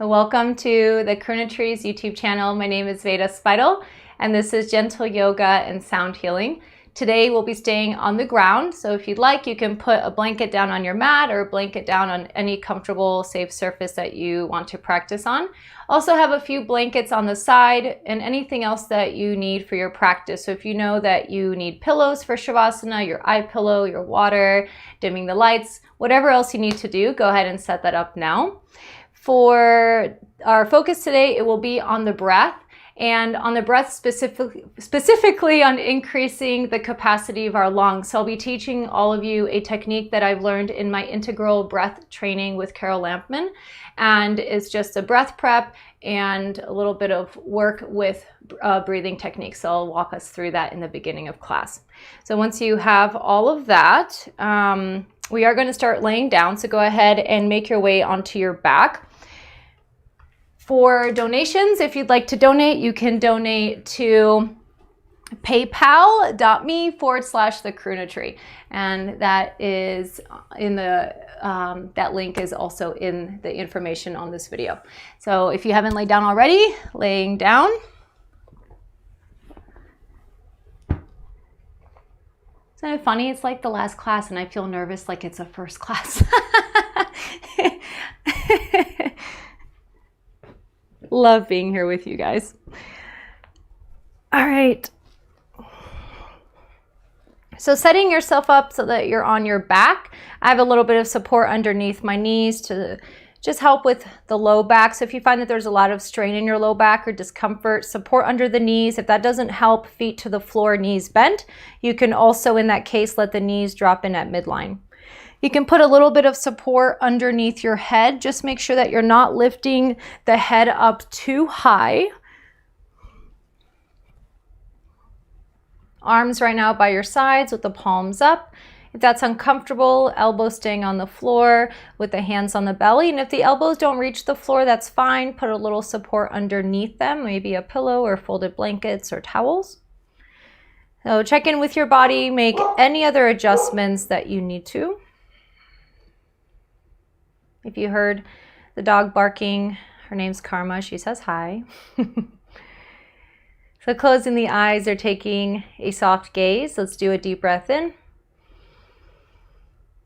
Welcome to the Karuna Trees YouTube channel. My name is Veda Spidle, and this is Gentle Yoga and Sound Healing. Today we'll be staying on the ground, so if you'd like, you can put a blanket down on your mat or a blanket down on any comfortable, safe surface that you want to practice on. Also have a few blankets on the side and anything else that you need for your practice. So if you know that you need pillows for Shavasana, your eye pillow, your water, dimming the lights, whatever else you need to do, go ahead and set that up now. For our focus today, it will be on the breath, and on the breath specifically on increasing the capacity of our lungs. So I'll be teaching all of you a technique that I've learned in my integral breath training with Carol Lampman, and it's just a breath prep and a little bit of work with breathing techniques. So I'll walk us through that in the beginning of class. So once you have all of that, we are going to start laying down. So go ahead and make your way onto your back. For donations, if you'd like to donate, you can donate to paypal.me/the Karuna Tree. And that is in the, that link is also in the information on this video. So if you haven't laid down already, laying down. Isn't it funny? It's like the last class and I feel nervous like it's a first class. Love being here with you guys. All right. So setting yourself up so that you're on your back. I have a little bit of support underneath my knees to just help with the low back. So if you find that there's a lot of strain in your low back or discomfort, support under the knees. If that doesn't help, feet to the floor, knees bent. You can also, in that case, let the knees drop in at midline. You can put a little bit of support underneath your head. Just make sure that you're not lifting the head up too high. Arms right now by your sides with the palms up. If that's uncomfortable, elbows staying on the floor with the hands on the belly. And if the elbows don't reach the floor, that's fine. Put a little support underneath them, maybe a pillow or folded blankets or towels. So check in with your body, make any other adjustments that you need to. If you heard the dog barking, her name's Karma, she says hi. So closing the eyes or taking a soft gaze. Let's do a deep breath in.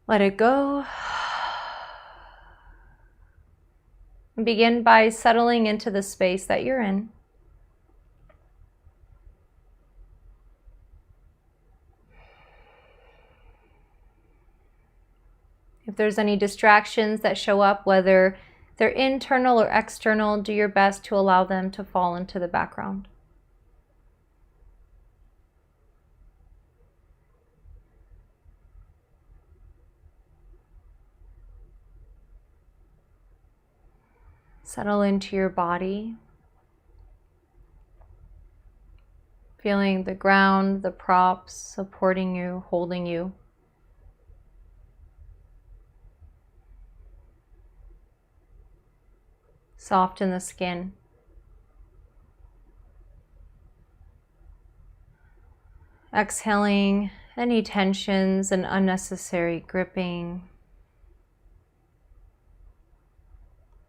Let it go. And begin by settling into the space that you're in. If there's any distractions that show up, whether they're internal or external, do your best to allow them to fall into the background. Settle into your body, feeling the ground, the props supporting you, holding you. Soften the skin. Exhaling any tensions and unnecessary gripping.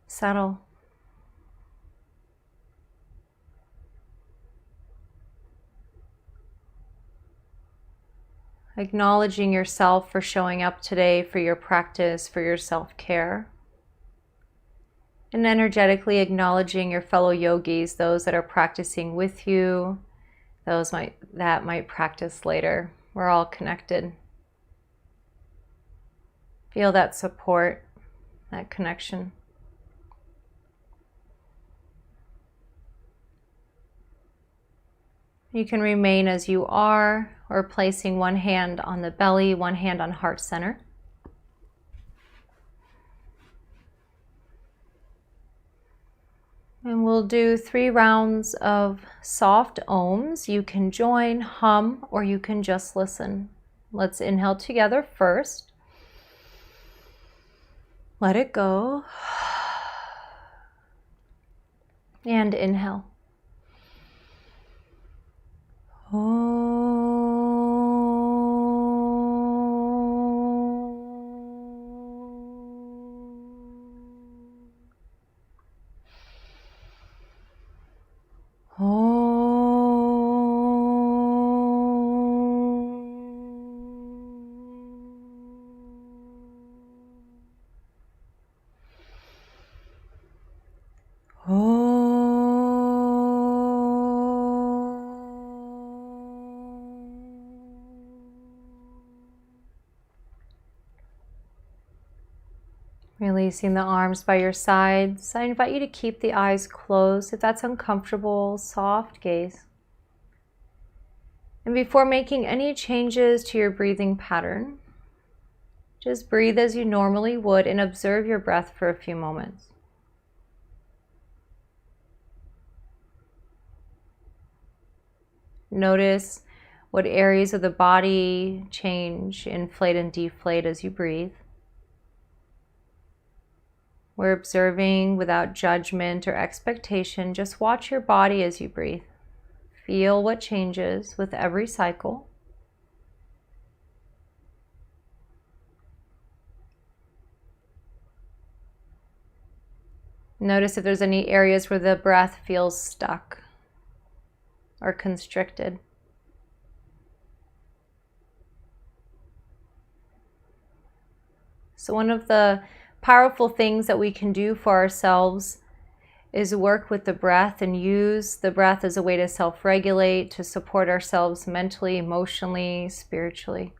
Settle. Acknowledging yourself for showing up today, for your practice, for your self-care. And energetically acknowledging your fellow yogis, those that are practicing with you, those that might practice later. We're all connected. Feel that support, that connection. You can remain as you are, or placing one hand on the belly, one hand on heart center. And we'll do 3 rounds of soft ohms. You can join, hum, or you can just listen. Let's inhale together first. Let it go. And inhale. Releasing the arms by your sides. I invite you to keep the eyes closed. If that's uncomfortable, soft gaze. And before making any changes to your breathing pattern, just breathe as you normally would and observe your breath for a few moments. Notice what areas of the body change, inflate and deflate as you breathe. We're observing without judgment or expectation. Just watch your body as you breathe. Feel what changes with every cycle. Notice if there's any areas where the breath feels stuck or constricted. So one of the powerful things that we can do for ourselves is work with the breath and use the breath as a way to self-regulate, to support ourselves mentally, emotionally, spiritually,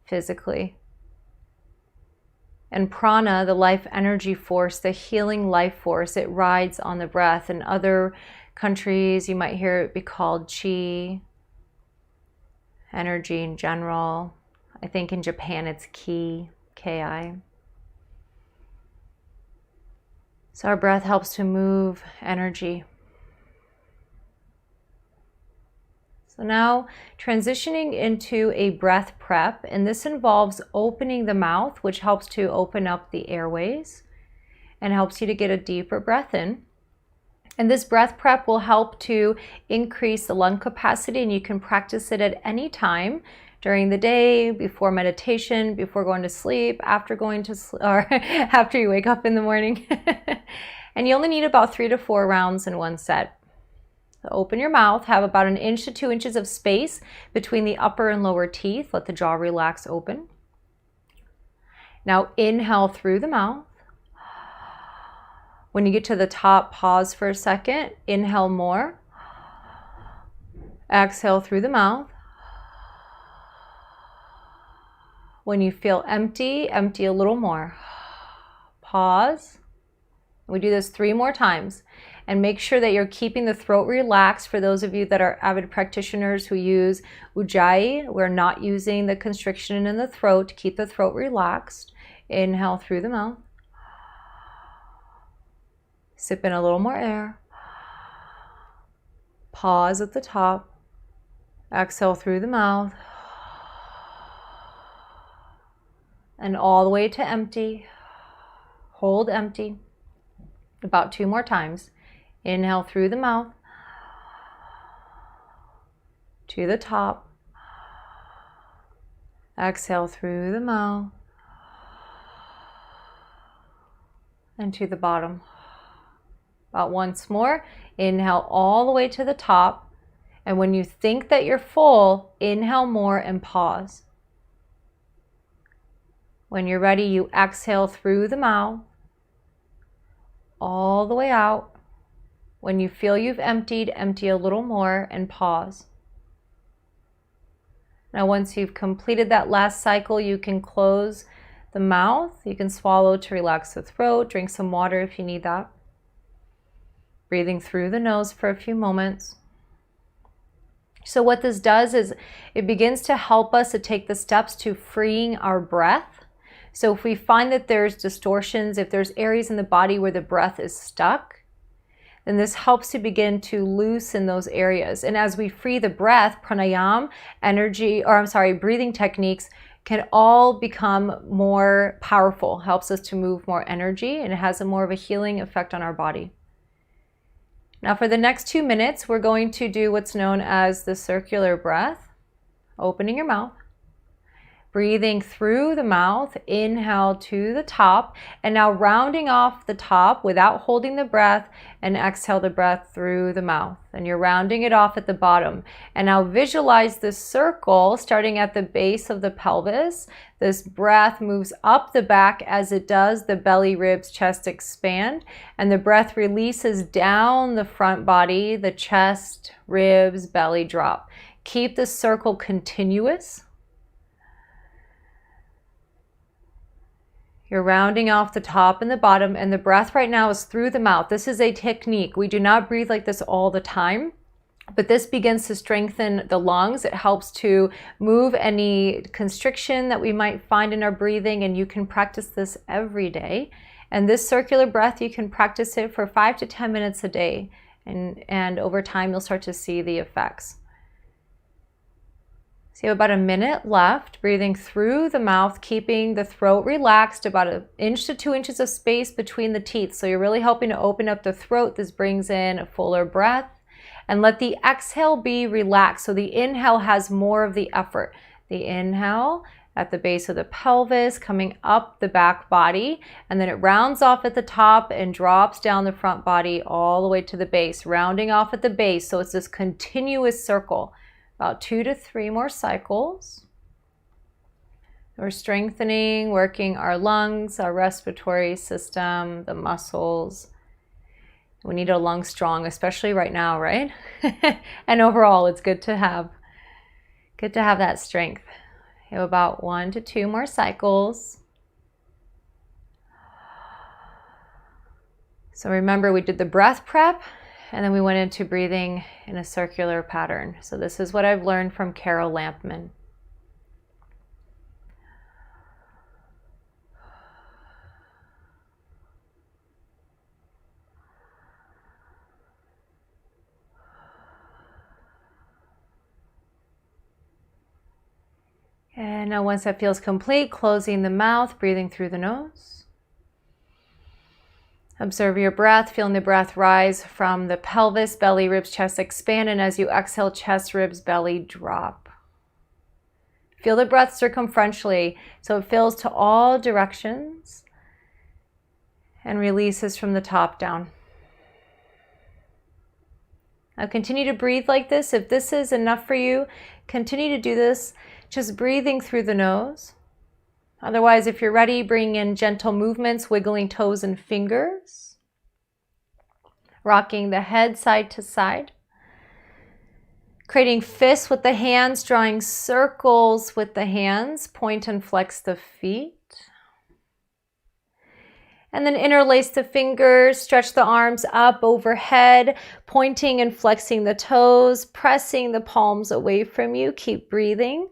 physically. And prana, the life energy force, the healing life force, it rides on the breath. In other countries, you might hear it be called chi, energy in general. I think in Japan it's ki, ki. So our breath helps to move energy. So now transitioning into a breath prep, and this involves opening the mouth, which helps to open up the airways and helps you to get a deeper breath in. And this breath prep will help to increase the lung capacity, and you can practice it at any time during the day, before meditation, before going to sleep, after going to sleep, or after you wake up in the morning. And you only need about 3 to 4 rounds in one set. So open your mouth, have about 1 inch to 2 inches of space between the upper and lower teeth. Let the jaw relax open. Now inhale through the mouth. When you get to the top, pause for a second. Inhale more. Exhale through the mouth. When you feel empty, empty a little more. Pause. We do this 3 more times. And make sure that you're keeping the throat relaxed. For those of you that are avid practitioners who use Ujjayi, we're not using the constriction in the throat to keep the throat relaxed. Inhale through the mouth. Sip in a little more air. Pause at the top. Exhale through the mouth. And all the way to empty. Hold empty. About 2 more times. Inhale through the mouth. To the top. Exhale through the mouth. And to the bottom. About once more. Inhale all the way to the top. And when you think that you're full, inhale more and pause. When you're ready, you exhale through the mouth, all the way out. When you feel you've emptied, empty a little more and pause. Now, once you've completed that last cycle, you can close the mouth. You can swallow to relax the throat, drink some water if you need that. Breathing through the nose for a few moments. So what this does is it begins to help us to take the steps to freeing our breath. So if we find that there's distortions, if there's areas in the body where the breath is stuck, then this helps to begin to loosen those areas. And as we free the breath, pranayama, breathing techniques can all become more powerful, helps us to move more energy, and it has a more of a healing effect on our body. Now for the next 2 minutes, we're going to do what's known as the circular breath, opening your mouth. Breathing through the mouth, inhale to the top, and now rounding off the top without holding the breath, and exhale the breath through the mouth. And you're rounding it off at the bottom. And now visualize this circle starting at the base of the pelvis. This breath moves up the back. As it does, the belly, ribs, chest expand, and the breath releases down the front body, the chest, ribs, belly drop. Keep the circle continuous. You're rounding off the top and the bottom, and the breath right now is through the mouth. This is a technique. We do not breathe like this all the time, but this begins to strengthen the lungs. It helps to move any constriction that we might find in our breathing, and you can practice this every day. And this circular breath, you can practice it for 5 to 10 minutes a day, and over time you'll start to see the effects. So you have about a minute left, breathing through the mouth, keeping the throat relaxed, about 1 inch to 2 inches of space between the teeth. So you're really helping to open up the throat. This brings in a fuller breath. And let the exhale be relaxed. So the inhale has more of the effort. The inhale at the base of the pelvis, coming up the back body, and then it rounds off at the top and drops down the front body all the way to the base, rounding off at the base. So it's this continuous circle. About 2 to 3 more cycles. We're strengthening, working our lungs, our respiratory system, the muscles. We need our lungs strong, especially right now, right? And overall, it's good to have that strength. You have about 1 to 2 more cycles. So remember, we did the breath prep, and then we went into breathing in a circular pattern. So this is what I've learned from Carol Lampman. And now once that feels complete, closing the mouth, breathing through the nose. Observe your breath, feeling the breath rise from the pelvis, belly, ribs, chest expand, and as you exhale, chest, ribs, belly drop. Feel the breath circumferentially, so it fills to all directions and releases from the top down. Now continue to breathe like this. If this is enough for you, continue to do this, just breathing through the nose. Otherwise, if you're ready, bring in gentle movements, wiggling toes and fingers, rocking the head side to side, creating fists with the hands, drawing circles with the hands, point and flex the feet. And then interlace the fingers, stretch the arms up overhead, pointing and flexing the toes, pressing the palms away from you. Keep breathing.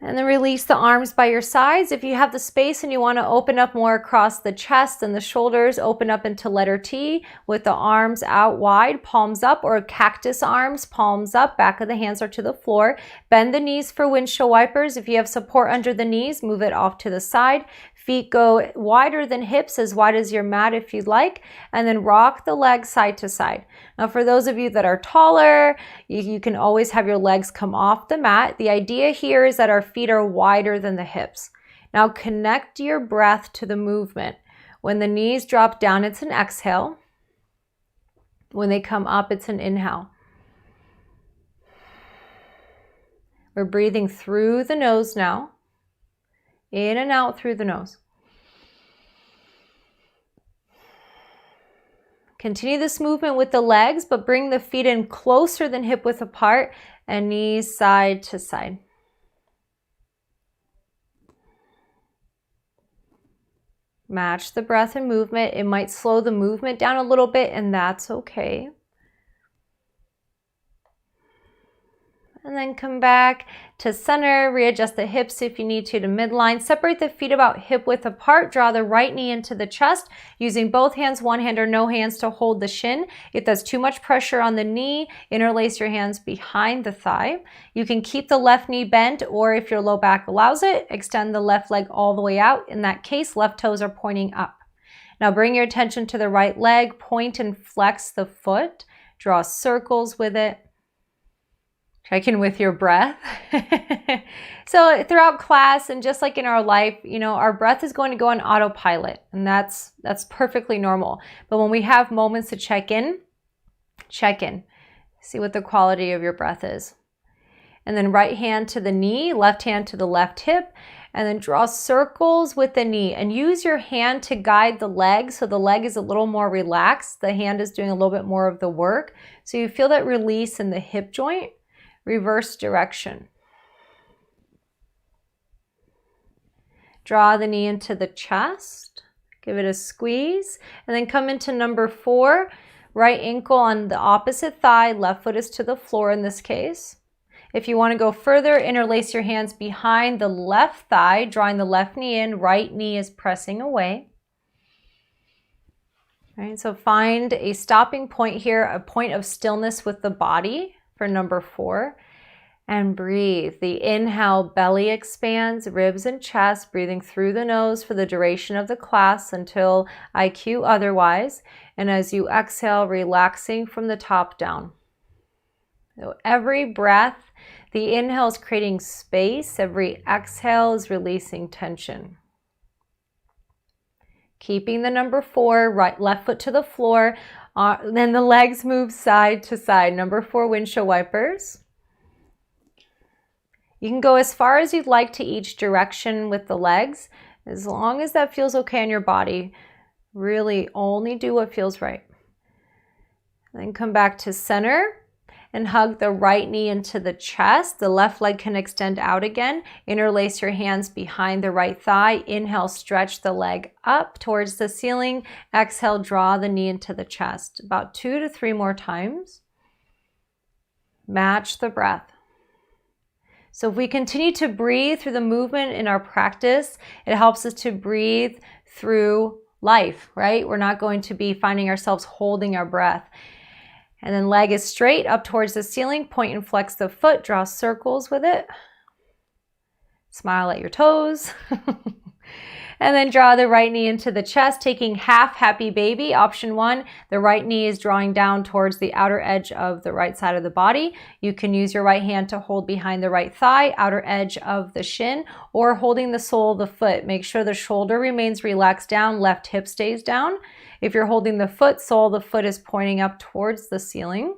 And then release the arms by your sides. If you have the space and you want to open up more across the chest and the shoulders, open up into letter T with the arms out wide, palms up, or cactus arms, palms up, back of the hands are to the floor. Bend the knees for windshield wipers. If you have support under the knees, move it off to the side. Feet go wider than hips, as wide as your mat if you'd like, and then rock the legs side to side. Now for those of you that are taller, you can always have your legs come off the mat. The idea here is that our feet are wider than the hips. Now connect your breath to the movement. When the knees drop down, it's an exhale. When they come up, it's an inhale. We're breathing through the nose now. In and out through the nose. Continue this movement with the legs, but bring the feet in closer than hip width apart and knees side to side. Match the breath and movement. It might slow the movement down a little bit, and that's okay. And then come back to center, readjust the hips if you need to midline. Separate the feet about hip width apart. Draw the right knee into the chest, using both hands, one hand or no hands to hold the shin. If there's too much pressure on the knee, interlace your hands behind the thigh. You can keep the left knee bent, or if your low back allows it, extend the left leg all the way out. In that case, left toes are pointing up. Now bring your attention to the right leg, point and flex the foot. Draw circles with it. Check in with your breath. So throughout class and just like in our life, our breath is going to go on autopilot, and that's perfectly normal. But when we have moments to check in. See what the quality of your breath is. And then right hand to the knee, left hand to the left hip, and then draw circles with the knee and use your hand to guide the leg. So the leg is a little more relaxed. The hand is doing a little bit more of the work. So you feel that release in the hip joint. Reverse direction. Draw the knee into the chest. Give it a squeeze. And then come into number 4. Right ankle on the opposite thigh. Left foot is to the floor in this case. If you want to go further, interlace your hands behind the left thigh, drawing the left knee in. Right knee is pressing away. All right, so find a stopping point here, a point of stillness with the body for number 4. And breathe. The inhale, belly expands, ribs and chest, breathing through the nose for the duration of the class until I cue otherwise. And as you exhale, relaxing from the top down. So every breath, the inhale is creating space. Every exhale is releasing tension. Keeping the number 4, left foot to the floor. Then the legs move side to side. Number 4, windshield wipers. You can go as far as you'd like to each direction with the legs, as long as that feels okay on your body. Really only do what feels right. Then come back to center and hug the right knee into the chest. The left leg can extend out again. Interlace your hands behind the right thigh. Inhale, stretch the leg up towards the ceiling. Exhale, draw the knee into the chest. About 2 to 3 more times. Match the breath. So if we continue to breathe through the movement in our practice, it helps us to breathe through life, right? We're not going to be finding ourselves holding our breath. And then leg is straight up towards the ceiling. Point and flex the foot. Draw circles with it. Smile at your toes. And then draw the right knee into the chest, taking half happy baby. Option 1, the right knee is drawing down towards the outer edge of the right side of the body. You can use your right hand to hold behind the right thigh, outer edge of the shin, or holding the sole of the foot. Make sure the shoulder remains relaxed down, left hip stays down. If you're holding the foot, sole of the foot is pointing up towards the ceiling.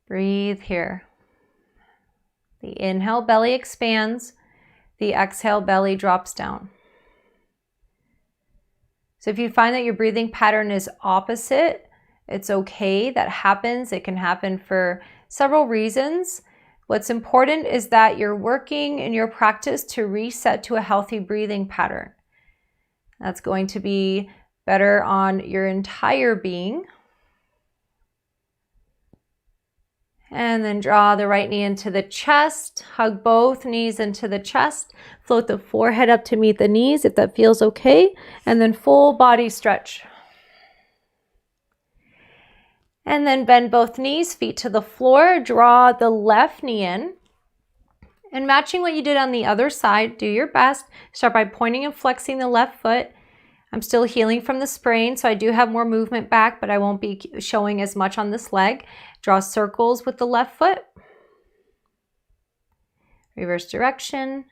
Breathe here. The inhale, belly expands. The exhale, belly drops down. So if you find that your breathing pattern is opposite, it's okay. That happens. It can happen for several reasons. What's important is that you're working in your practice to reset to a healthy breathing pattern. That's going to be better on your entire being. And then draw the right knee into the chest. Hug both knees into the chest. Float the forehead up to meet the knees if that feels okay. And then full body stretch. And then bend both knees, feet to the floor. Draw the left knee in. And matching what you did on the other side, do your best. Start by pointing and flexing the left foot. I'm still healing from the sprain, so I do have more movement back, but I won't be showing as much on this leg. Draw circles with the left foot. Reverse direction.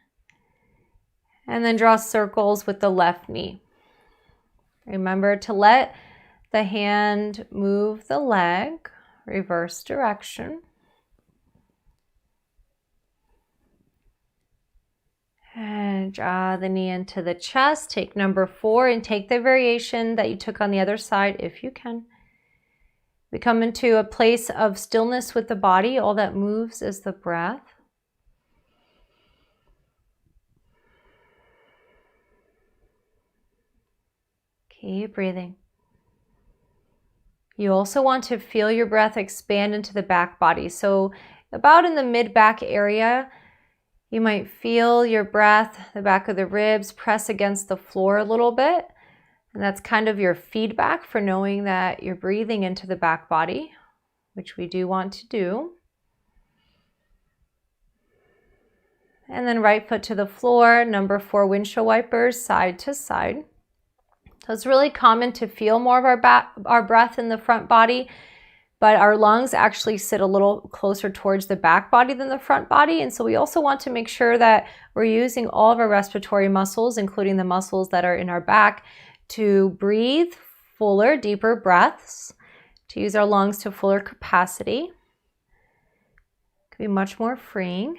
And then draw circles with the left knee. Remember to let the hand move the leg. Reverse direction. And draw the knee into the chest. Take number 4 and take the variation that you took on the other side if you can. We come into a place of stillness with the body. All that moves is the breath. Keep breathing. You also want to feel your breath expand into the back body. So about in the mid-back area, you might feel your breath, the back of the ribs, press against the floor a little bit. And that's kind of your feedback for knowing that you're breathing into the back body, which we do want to do. And then right foot to the floor, number 4 windshield wipers, side to side. So it's really common to feel more of our breath in the front body, but our lungs actually sit a little closer towards the back body than the front body. And so we also want to make sure that we're using all of our respiratory muscles, including the muscles that are in our back, to breathe fuller, deeper breaths, to use our lungs to fuller capacity. It can be much more freeing.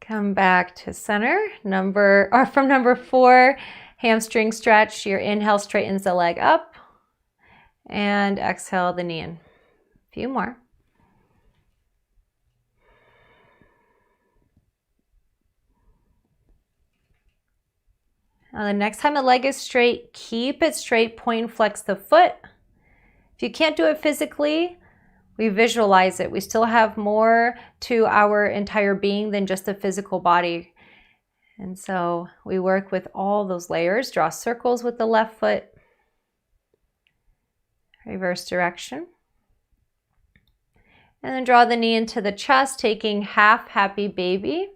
Come back to center. From number 4, hamstring stretch. Your inhale straightens the leg up. And exhale the knee in. A few more. Now the next time the leg is straight, keep it straight, point and flex the foot. If you can't do it physically, we visualize it. We still have more to our entire being than just the physical body. And so we work with all those layers. Draw circles with the left foot. Reverse direction. And then draw the knee into the chest, taking half happy baby.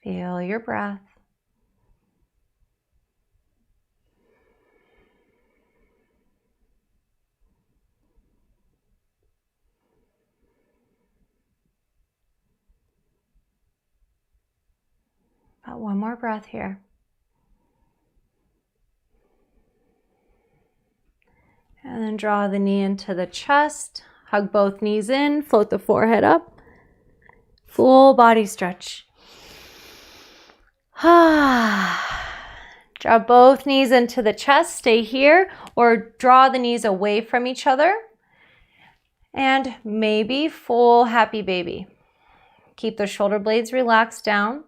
Feel your breath. About one more breath here. And then draw the knee into the chest. Hug both knees in, float the forehead up. Full body stretch. Draw both knees into the chest, stay here, or draw the knees away from each other. And maybe full happy baby. Keep the shoulder blades relaxed down.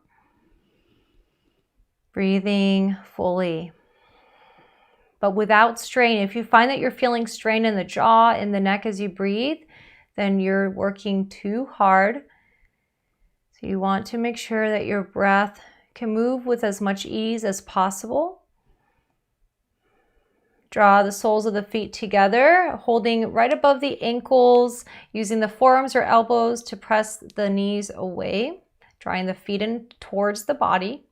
Breathing fully, but without strain. If you find that you're feeling strain in the jaw, in the neck as you breathe, then you're working too hard. So you want to make sure that your breath can move with as much ease as possible. Draw the soles of the feet together, holding right above the ankles, using the forearms or elbows to press the knees away, drawing the feet in towards the body.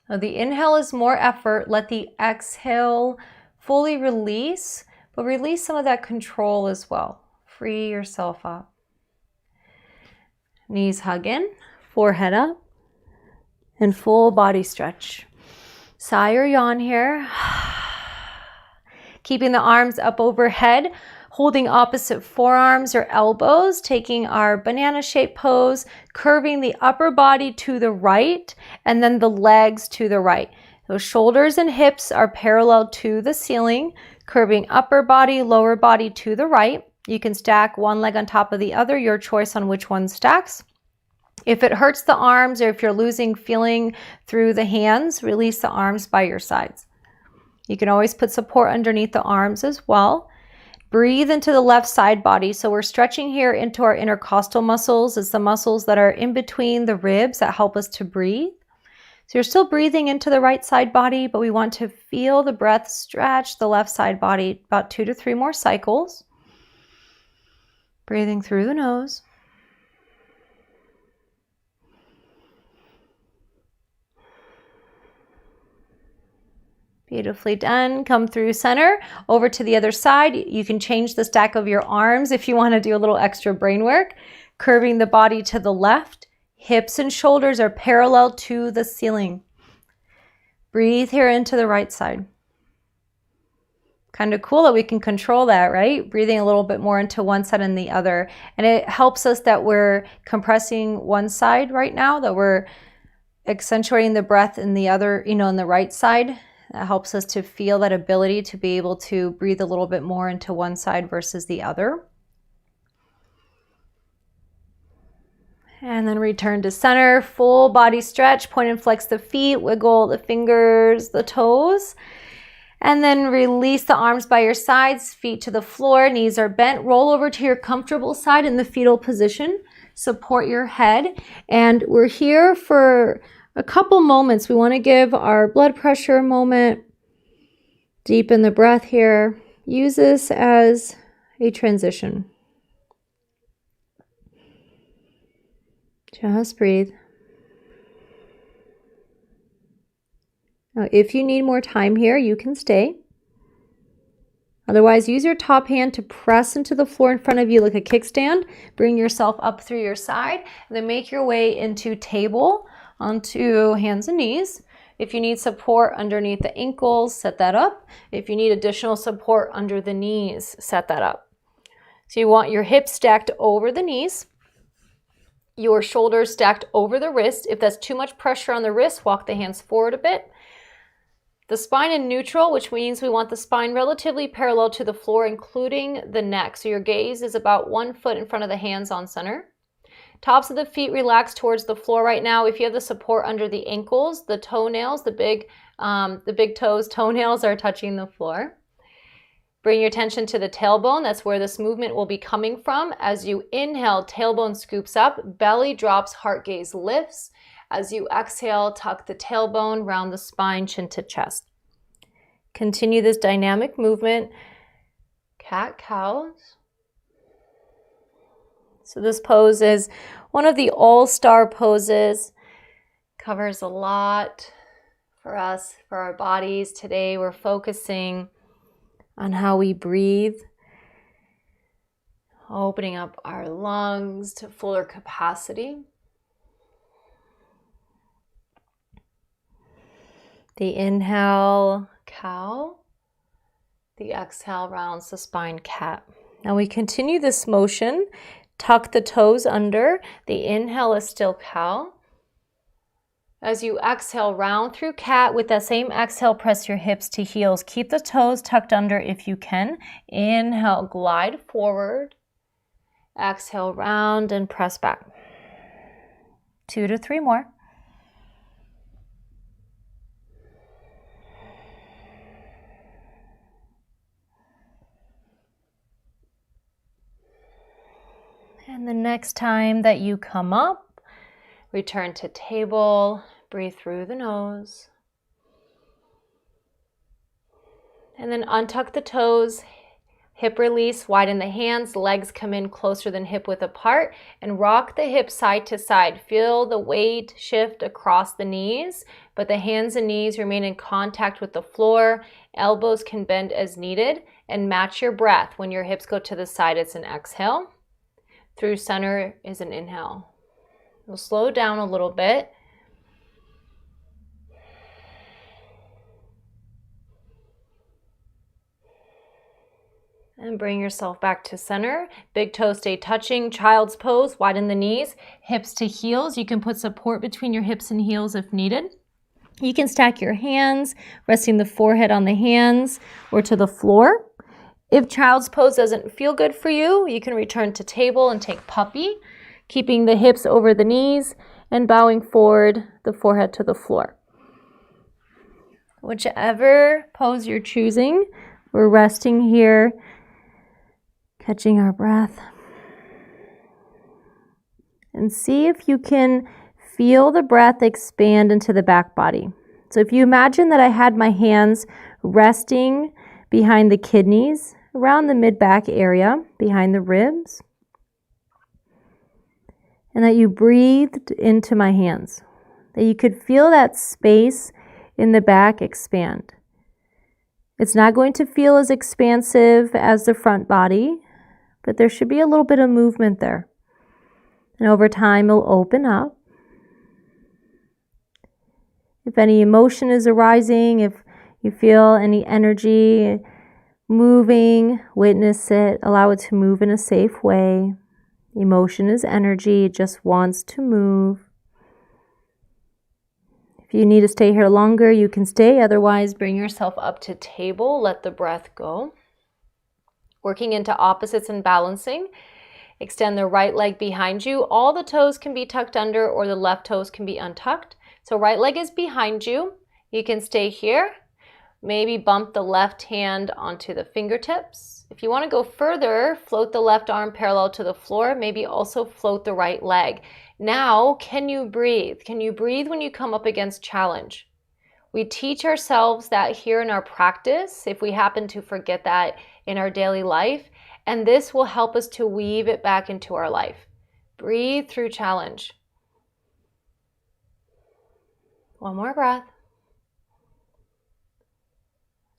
Now the inhale is more effort. Let the exhale fully release, but release some of that control as well. Free yourself up. Knees hug in, forehead up, and full body stretch. Sigh or yawn here. Keeping the arms up overhead, holding opposite forearms or elbows, taking our banana shape pose, curving the upper body to the right and then the legs to the right. Those shoulders and hips are parallel to the ceiling, curving upper body, lower body to the right. You can stack one leg on top of the other, your choice on which one stacks. If it hurts the arms or if you're losing feeling through the hands, release the arms by your sides. You can always put support underneath the arms as well. Breathe into the left side body. So we're stretching here into our intercostal muscles. It's the muscles that are in between the ribs that help us to breathe. So you're still breathing into the right side body, but we want to feel the breath stretch the left side body about 2 to 3 more cycles. Breathing through the nose. Beautifully done. Come through center, over to the other side. You can change the stack of your arms if you want to do a little extra brain work. Curving the body to the left. Hips and shoulders are parallel to the ceiling. Breathe here into the right side. Kind of cool that we can control that, right? Breathing a little bit more into one side and the other. And it helps us that we're compressing one side right now, that we're accentuating the breath in the other, in the right side. That helps us to feel that ability to be able to breathe a little bit more into one side versus the other. And then return to center, full body stretch, point and flex the feet, wiggle the fingers, the toes. And then release the arms by your sides, feet to the floor, knees are bent. Roll over to your comfortable side in the fetal position. Support your head. And we're here for a couple moments. We want to give our blood pressure a moment. Deepen the breath here. Use this as a transition. Just breathe. Now, if you need more time here, you can stay. Otherwise, use your top hand to press into the floor in front of you like a kickstand. Bring yourself up through your side. And then make your way into table onto hands and knees. If you need support underneath the ankles, set that up. If you need additional support under the knees, set that up. So you want your hips stacked over the knees, your shoulders stacked over the wrist. If that's too much pressure on the wrist, walk the hands forward a bit. The spine in neutral, which means we want the spine relatively parallel to the floor, including the neck. So your gaze is about 1 foot in front of the hands on center. Tops of the feet relax towards the floor right now. If you have the support under the ankles, the toenails, the big toes, toenails are touching the floor. Bring your attention to the tailbone. That's where this movement will be coming from. As you inhale, tailbone scoops up, belly drops, heart gaze lifts. As you exhale, tuck the tailbone, round the spine, chin to chest. Continue this dynamic movement. Cat-cows. So this pose is one of the all-star poses. Covers a lot for us, for our bodies. Today we're focusing on how we breathe, opening up our lungs to fuller capacity. The inhale, cow. The exhale rounds the spine, cat. Now we continue this motion. Tuck the toes under. The inhale is still cow. As you exhale, round through cat. With that same exhale, press your hips to heels. Keep the toes tucked under if you can. Inhale, glide forward. Exhale, round and press back. 2 to 3 more. And the next time that you come up, return to table, breathe through the nose. And then untuck the toes, hip release, widen the hands, legs come in closer than hip width apart, and rock the hips side to side. Feel the weight shift across the knees, but the hands and knees remain in contact with the floor. Elbows can bend as needed, and match your breath. When your hips go to the side, it's an exhale. Through center is an inhale. We'll slow down a little bit. And bring yourself back to center. Big toes stay touching. Child's pose, widen the knees, hips to heels. You can put support between your hips and heels if needed. You can stack your hands, resting the forehead on the hands or to the floor. If child's pose doesn't feel good for you, you can return to table and take puppy, keeping the hips over the knees and bowing forward, the forehead to the floor. Whichever pose you're choosing, we're resting here, catching our breath. And see if you can feel the breath expand into the back body. So if you imagine that I had my hands resting behind the kidneys, around the mid-back area, behind the ribs, and that you breathed into my hands, that you could feel that space in the back expand. It's not going to feel as expansive as the front body, but there should be a little bit of movement there. And over time, it'll open up. If any emotion is arising, if you feel any energy moving, witness it, allow it to move in a safe way. Emotion is energy, it just wants to move. If you need to stay here longer, you can stay. Otherwise, bring yourself up to table, let the breath go. Working into opposites and balancing. Extend the right leg behind you. All the toes can be tucked under or the left toes can be untucked. So right leg is behind you. You can stay here. Maybe bump the left hand onto the fingertips. If you want to go further, float the left arm parallel to the floor. Maybe also float the right leg. Now, can you breathe? Can you breathe when you come up against challenge? We teach ourselves that here in our practice, if we happen to forget that in our daily life, and this will help us to weave it back into our life. Breathe through challenge. One more breath.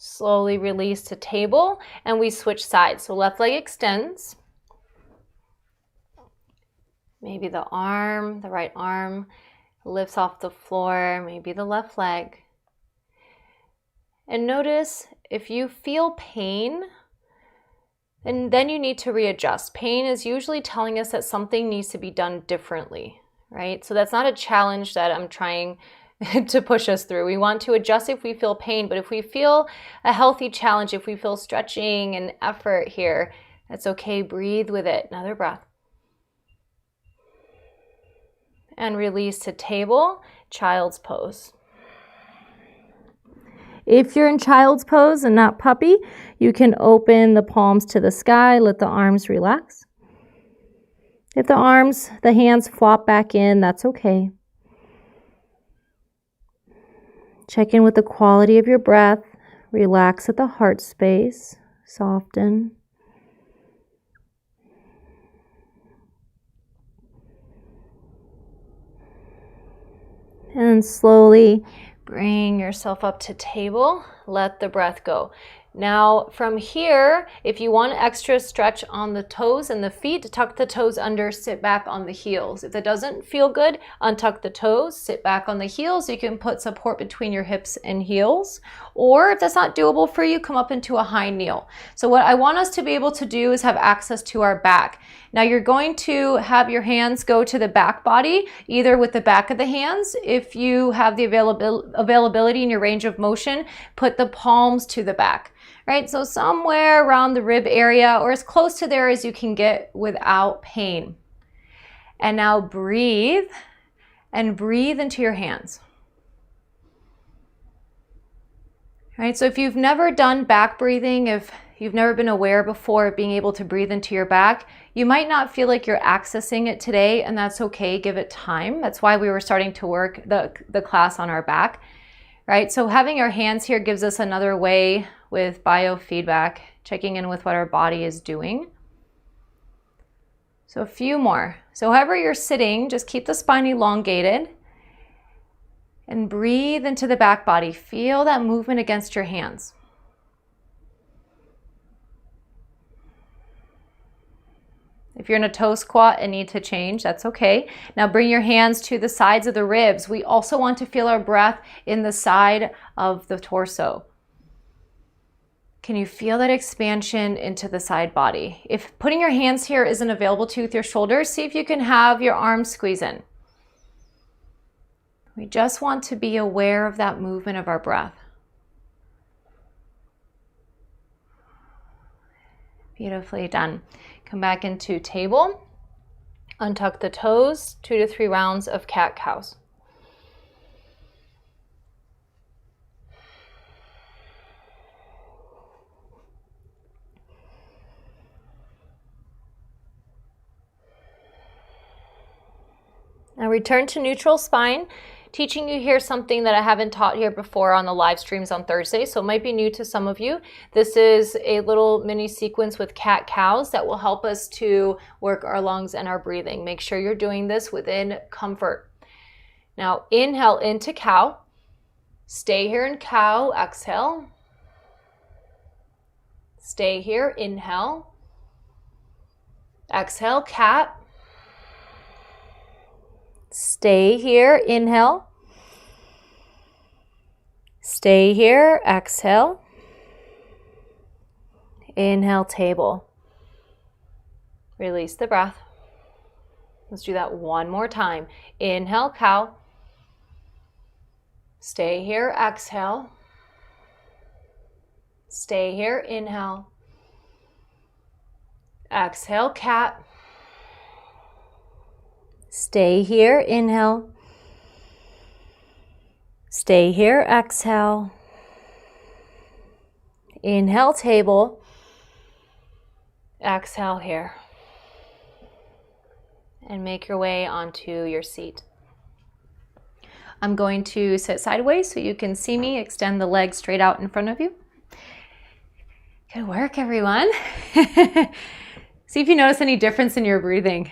Slowly release to table, and we switch sides. So left leg extends. Maybe the right arm lifts off the floor, maybe the left leg. And notice if you feel pain, and then you need to readjust. Pain is usually telling us that something needs to be done differently, right? So that's not a challenge that I'm trying to push us through. We want to adjust if we feel pain, but if we feel a healthy challenge, if we feel stretching and effort here, that's okay. Breathe with it. Another breath. And release to table, child's pose. If you're in child's pose and not puppy, you can open the palms to the sky, let the arms relax. If the hands flop back in, that's okay. Check in with the quality of your breath. Relax at the heart space. Soften. And slowly bring yourself up to table. Let the breath go. Now from here, if you want extra stretch on the toes and the feet, tuck the toes under, sit back on the heels. If that doesn't feel good, untuck the toes, sit back on the heels. You can put support between your hips and heels. Or if that's not doable for you, come up into a high kneel. So what I want us to be able to do is have access to our back. Now you're going to have your hands go to the back body, either with the back of the hands. If you have the availability in your range of motion, put the palms to the back. Right, so somewhere around the rib area or as close to there as you can get without pain. And now breathe and breathe into your hands. Right, so if you've never done back breathing, if you've never been aware before of being able to breathe into your back, you might not feel like you're accessing it today, and that's okay. Give it time. That's why we were starting to work the class on our back. Right, so having our hands here gives us another way with biofeedback, checking in with what our body is doing. So a few more. So however you're sitting, just keep the spine elongated and breathe into the back body. Feel that movement against your hands. If you're in a toe squat and need to change, that's okay. Now bring your hands to the sides of the ribs. We also want to feel our breath in the side of the torso. Can you feel that expansion into the side body? If putting your hands here isn't available to you with your shoulders, see if you can have your arms squeeze in. We just want to be aware of that movement of our breath. Beautifully done. Come back into table. Untuck the toes, 2 to 3 rounds of cat-cows. Now return to neutral spine. Teaching you here something that I haven't taught here before on the live streams on Thursday, so it might be new to some of you. This is a little mini sequence with cat-cows that will help us to work our lungs and our breathing. Make sure you're doing this within comfort. Now inhale into cow. Stay here in cow, exhale. Stay here, inhale. Exhale, cat. Stay here, inhale. Stay here, exhale. Inhale, table. Release the breath. Let's do that one more time. Inhale, cow. Stay here, exhale. Stay here, inhale. Exhale, cat. Stay here, inhale. Stay here, exhale. Inhale, table. Exhale here. And make your way onto your seat. I'm going to sit sideways so you can see me. Extend the legs straight out in front of you. Good work, everyone. See if you notice any difference in your breathing.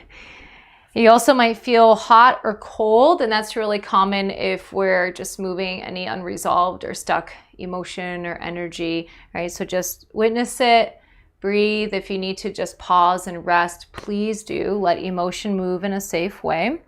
You also might feel hot or cold, and that's really common if we're just moving any unresolved or stuck emotion or energy, right? So just witness it, breathe. If you need to just pause and rest, please do. Let emotion move in a safe way.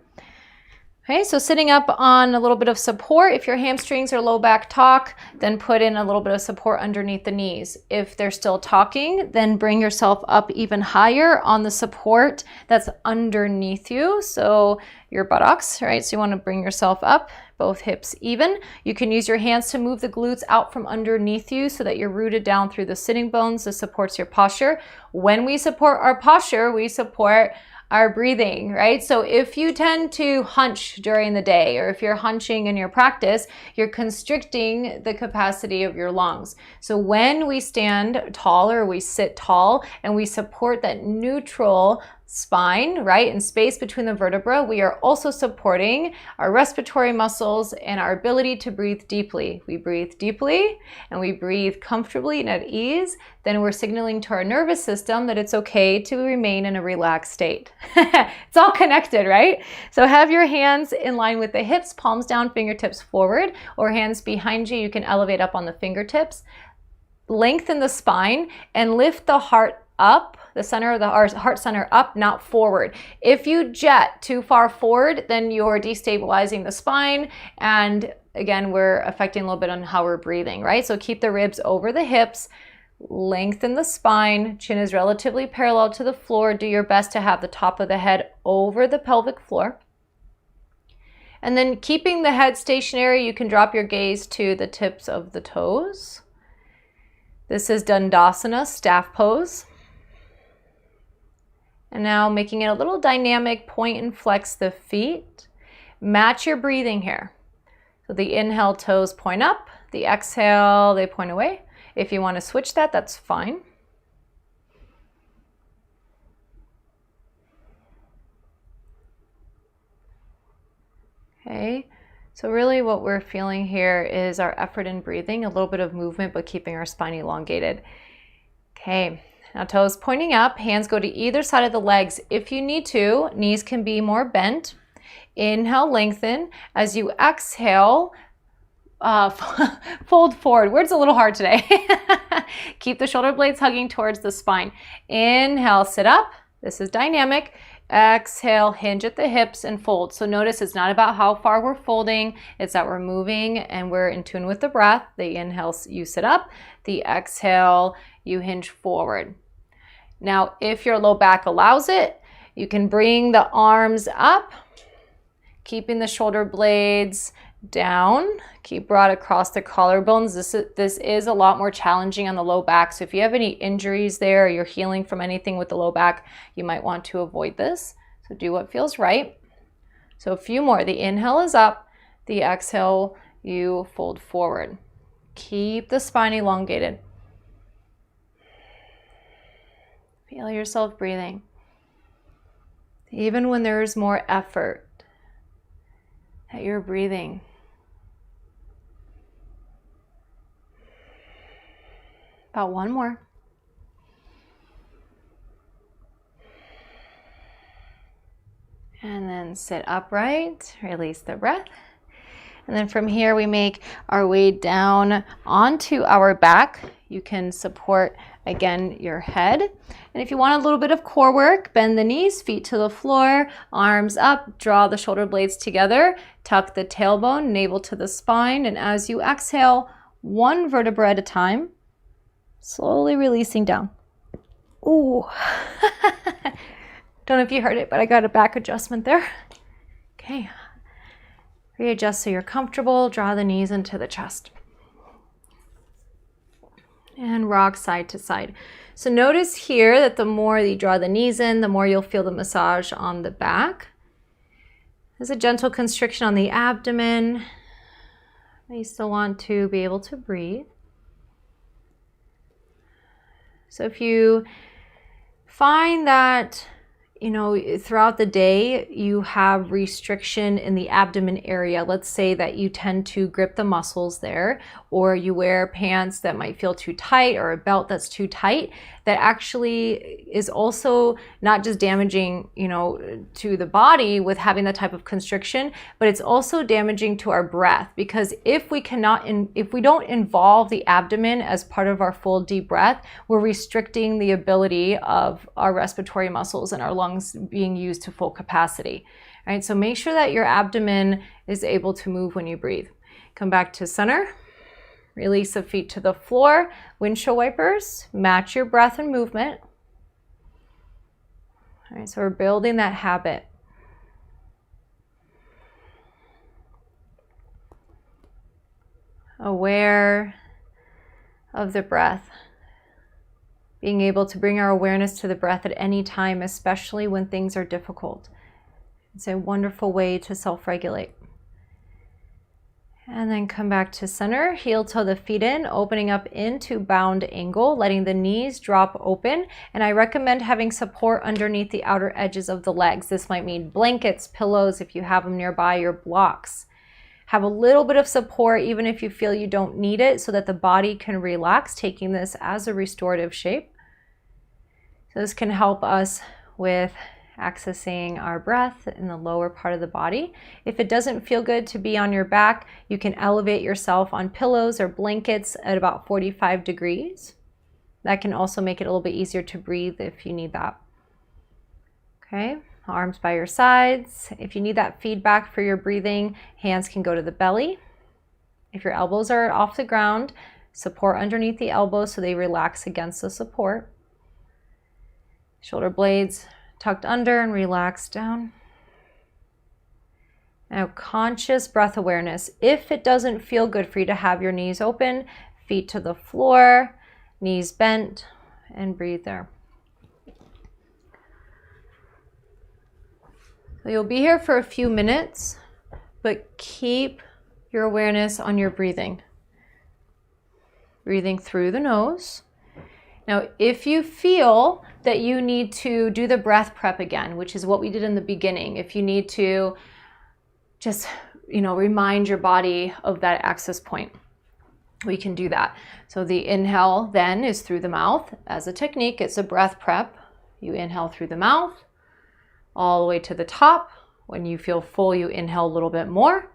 Okay, so sitting up on a little bit of support. If your hamstrings are low back talk, then put in a little bit of support underneath the knees. If they're still talking, then bring yourself up even higher on the support that's underneath you. So your buttocks, right? So you want to bring yourself up, both hips even. You can use your hands to move the glutes out from underneath you so that you're rooted down through the sitting bones. This supports your posture. When we support our posture, we support our breathing, right? So if you tend to hunch during the day, or if you're hunching in your practice, you're constricting the capacity of your lungs. So when we stand tall or we sit tall and we support that neutral spine, right, and space between the vertebra, we are also supporting our respiratory muscles and our ability to breathe deeply. We breathe deeply and we breathe comfortably and at ease, then we're signaling to our nervous system that it's okay to remain in a relaxed state. It's all connected, right? So have your hands in line with the hips, palms down, fingertips forward, or hands behind you. You can elevate up on the fingertips. Lengthen the spine and lift the heart up, the center of the heart center up, not forward. If you jet too far forward, then you're destabilizing the spine, and again, we're affecting a little bit on how we're breathing, right? So keep the ribs over the hips, lengthen the spine, chin is relatively parallel to the floor. Do your best to have the top of the head over the pelvic floor. And then keeping the head stationary, you can drop your gaze to the tips of the toes. This is Dandasana, staff pose. And now making it a little dynamic, point and flex the feet. Match your breathing here. So the inhale, toes point up. The exhale, they point away. If you want to switch that, that's fine. Okay, so really what we're feeling here is our effort in breathing, a little bit of movement, but keeping our spine elongated. Okay. Now toes pointing up, hands go to either side of the legs. If you need to, knees can be more bent. Inhale, lengthen. As you exhale, fold forward. Word's a little hard today. Keep the shoulder blades hugging towards the spine. Inhale, sit up. This is dynamic. Exhale, hinge at the hips and fold. So notice it's not about how far we're folding, it's that we're moving and we're in tune with the breath. The inhale, you sit up. The exhale, you hinge forward. Now, if your low back allows it, you can bring the arms up, keeping the shoulder blades down. Keep broad across the collarbones. This is a lot more challenging on the low back. So if you have any injuries there or you're healing from anything with the low back, you might want to avoid this. So do what feels right. So a few more. The inhale is up. The exhale, you fold forward. Keep the spine elongated. Feel yourself breathing. Even when there's more effort, that you're breathing. About one more. And then sit upright, release the breath. And then from here, we make our way down onto our back. You can support, again, your head. And if you want a little bit of core work, bend the knees, feet to the floor, arms up, draw the shoulder blades together, tuck the tailbone, navel to the spine. And as you exhale, one vertebra at a time, slowly releasing down. Ooh. Don't know if you heard it, but I got a back adjustment there. Okay. Readjust so you're comfortable. Draw the knees into the chest. And rock side to side. So notice here that the more you draw the knees in, the more you'll feel the massage on the back. There's a gentle constriction on the abdomen. You still want to be able to breathe. So if you find that, throughout the day, you have restriction in the abdomen area. Let's say that you tend to grip the muscles there, or you wear pants that might feel too tight or a belt that's too tight. That actually is also not just damaging, to the body with having that type of constriction, but it's also damaging to our breath, because if we don't involve the abdomen as part of our full deep breath, we're restricting the ability of our respiratory muscles and our lung lungs being used to full capacity. All right, so make sure that your abdomen is able to move when you breathe. Come back to center. Release the feet to the floor. Windshield wipers. Match your breath and movement. All right, so we're building that habit. Aware of the breath. Being able to bring our awareness to the breath at any time, especially when things are difficult. It's a wonderful way to self-regulate. And then come back to center, heel toe the feet in, opening up into bound angle, letting the knees drop open. And I recommend having support underneath the outer edges of the legs. This might mean blankets, pillows, if you have them nearby, or blocks. Have a little bit of support, even if you feel you don't need it, so that the body can relax, taking this as a restorative shape. So this can help us with accessing our breath in the lower part of the body. If it doesn't feel good to be on your back, you can elevate yourself on pillows or blankets at about 45 degrees. That can also make it a little bit easier to breathe if you need that. Okay, arms by your sides. If you need that feedback for your breathing, hands can go to the belly. If your elbows are off the ground, support underneath the elbows so they relax against the support. Shoulder blades tucked under and relaxed down. Now, conscious breath awareness. If it doesn't feel good for you to have your knees open, feet to the floor, knees bent, and breathe there. So you'll be here for a few minutes, but keep your awareness on your breathing. Breathing through the nose. Now, if you feel that you need to do the breath prep again, which is what we did in the beginning, if you need to just, remind your body of that access point, we can do that. So the inhale then is through the mouth. As a technique, it's a breath prep. You inhale through the mouth all the way to the top. When you feel full, you inhale a little bit more.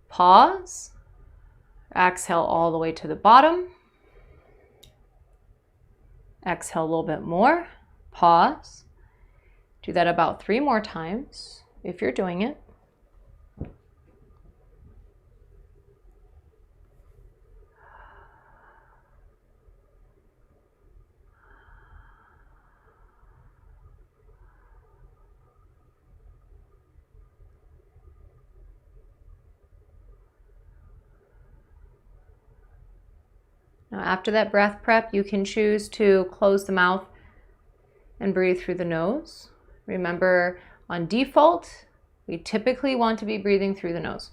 Pause. Exhale all the way to the bottom. Exhale a little bit more, pause. Do that about 3 more times if you're doing it. Now, after that breath prep, you can choose to close the mouth and breathe through the nose. Remember, on default, we typically want to be breathing through the nose.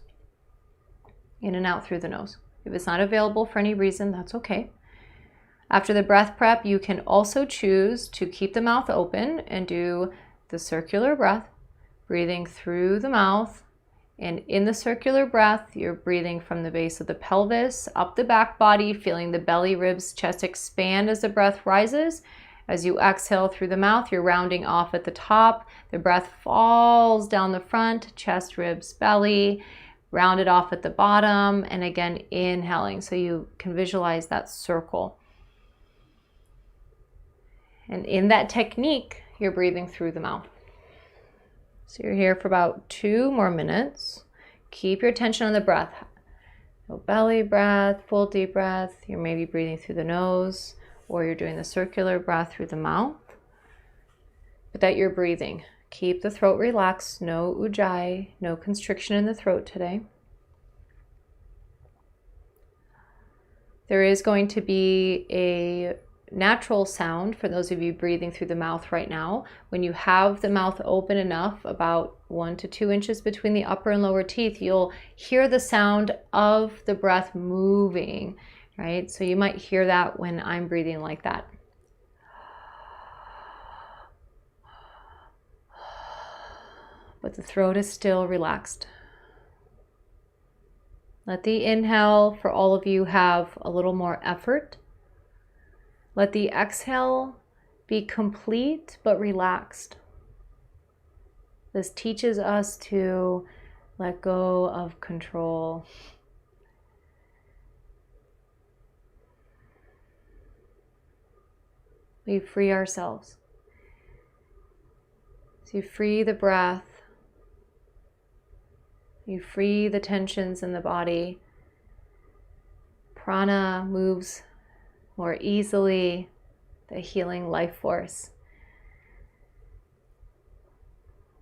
In and out through the nose. If it's not available for any reason, that's okay. After the breath prep, you can also choose to keep the mouth open and do the circular breath, breathing through the mouth. And in the circular breath, you're breathing from the base of the pelvis, up the back body, feeling the belly, ribs, chest expand as the breath rises. As you exhale through the mouth, you're rounding off at the top. The breath falls down the front, chest, ribs, belly, rounded off at the bottom, and again, inhaling. So you can visualize that circle. And in that technique, you're breathing through the mouth. So you're here for about 2 more minutes. Keep your attention on the breath. So belly breath, full deep breath. You're maybe breathing through the nose, or you're doing the circular breath through the mouth. But that you're breathing. Keep the throat relaxed. No ujjayi, no constriction in the throat today. There is going to be a natural sound for those of you breathing through the mouth right now. When you have the mouth open enough, about 1 to 2 inches between the upper and lower teeth, you'll hear the sound of the breath moving, right? So you might hear that when I'm breathing like that. But the throat is still relaxed. Let the inhale, for all of you, have a little more effort. Let the exhale be complete but relaxed. This teaches us to let go of control. We free ourselves. So you free the breath. You free the tensions in the body. Prana moves more easily, the healing life force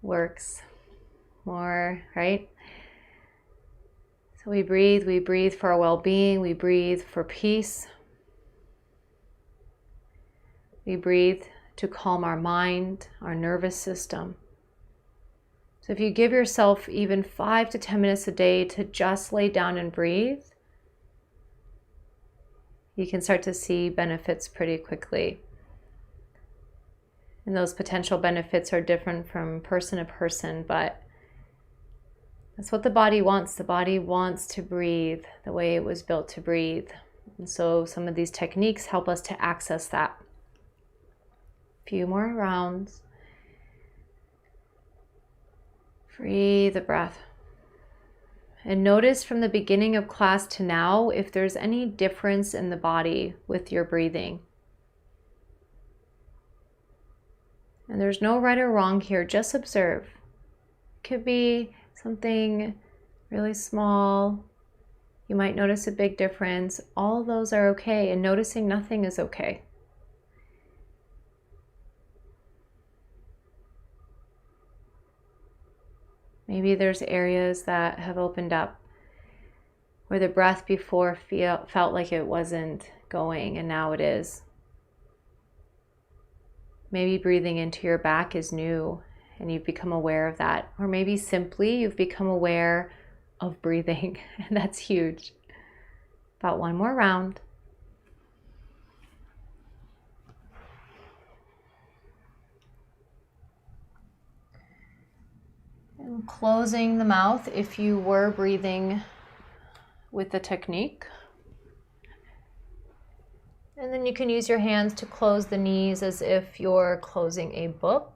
works more, right? So we breathe for our well-being, we breathe for peace. We breathe to calm our mind, our nervous system. So if you give yourself even 5 to 10 minutes a day to just lay down and breathe, you can start to see benefits pretty quickly. And those potential benefits are different from person to person, but that's what the body wants. The body wants to breathe the way it was built to breathe. And so some of these techniques help us to access that. A few more rounds. Free the breath. And notice from the beginning of class to now if there's any difference in the body with your breathing. And there's no right or wrong here, just observe. It could be something really small. You might notice a big difference. All those are okay, and noticing nothing is okay. Maybe there's areas that have opened up where the breath before felt like it wasn't going, and now it is. Maybe breathing into your back is new and you've become aware of that. Or maybe simply you've become aware of breathing, and that's huge. About one more round. And closing the mouth if you were breathing with the technique. And then you can use your hands to close the knees as if you're closing a book.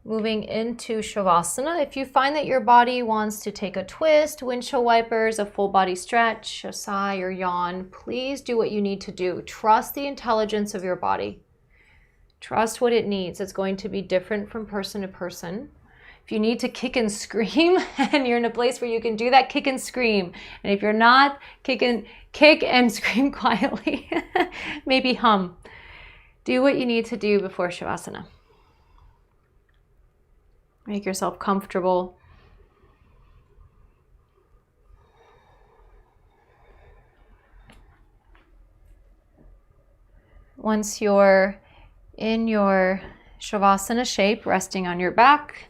Moving into Shavasana. If you find that your body wants to take a twist, windshield wipers, a full body stretch, a sigh or yawn, please do what you need to do. Trust the intelligence of your body. Trust what it needs. It's going to be different from person to person. If you need to kick and scream and you're in a place where you can do that, kick and scream. And if you're not, kick and scream quietly. Maybe hum. Do what you need to do before Shavasana. Make yourself comfortable. Once you're in your Shavasana shape, resting on your back,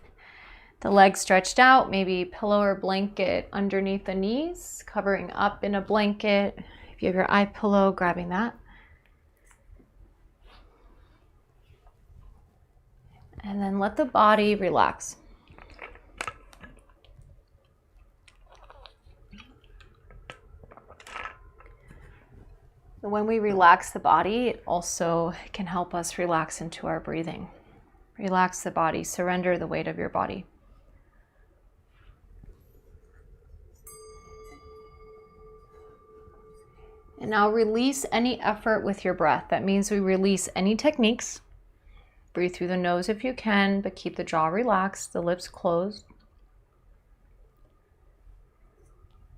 the legs stretched out, maybe pillow or blanket underneath the knees, covering up in a blanket. If you have your eye pillow, grabbing that. And then let the body relax. When we relax the body, it also can help us relax into our breathing. Relax the body, surrender the weight of your body. And now release any effort with your breath. That means we release any techniques. Breathe through the nose if you can, but keep the jaw relaxed, the lips closed.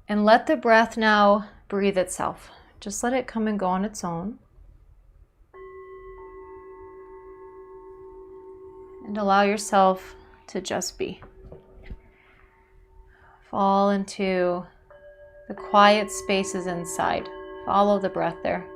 And let the breath now breathe itself. Just let it come and go on its own. And allow yourself to just be. Fall into the quiet spaces inside. Follow the breath there.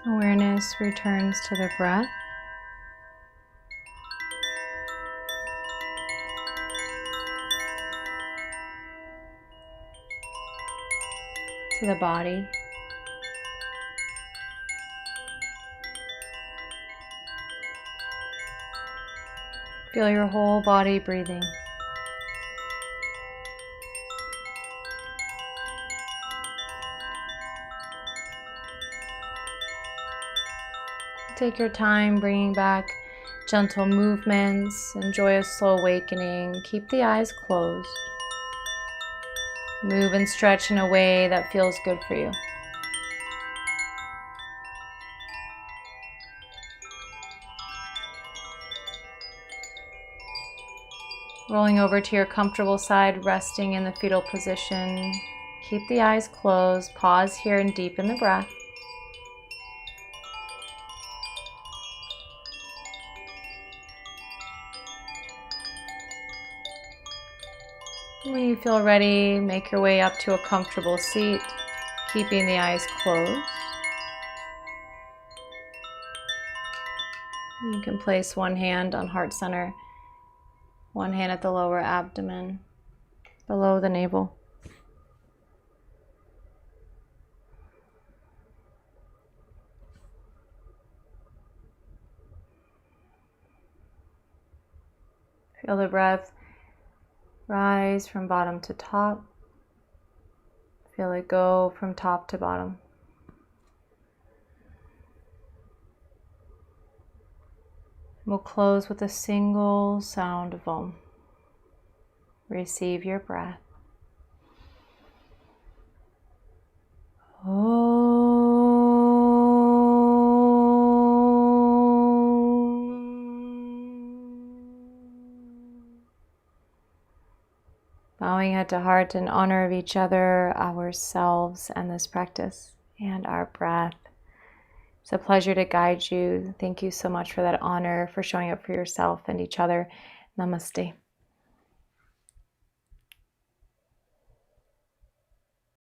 Awareness returns to the breath. To the body. Feel your whole body breathing. Take your time bringing back gentle movements. Enjoy a slow awakening. Keep the eyes closed. Move and stretch in a way that feels good for you. Rolling over to your comfortable side, resting in the fetal position. Keep the eyes closed. Pause here and deepen the breath. When you feel ready, make your way up to a comfortable seat, keeping the eyes closed. You can place one hand on heart center, one hand at the lower abdomen, below the navel. Feel the breath rise from bottom to top. Feel it go from top to bottom. We'll close with a single sound of Om. Receive your breath. Bowing head to heart in honor of each other, ourselves, and this practice, and our breath. It's a pleasure to guide you. Thank you so much for that honor, for showing up for yourself and each other. Namaste.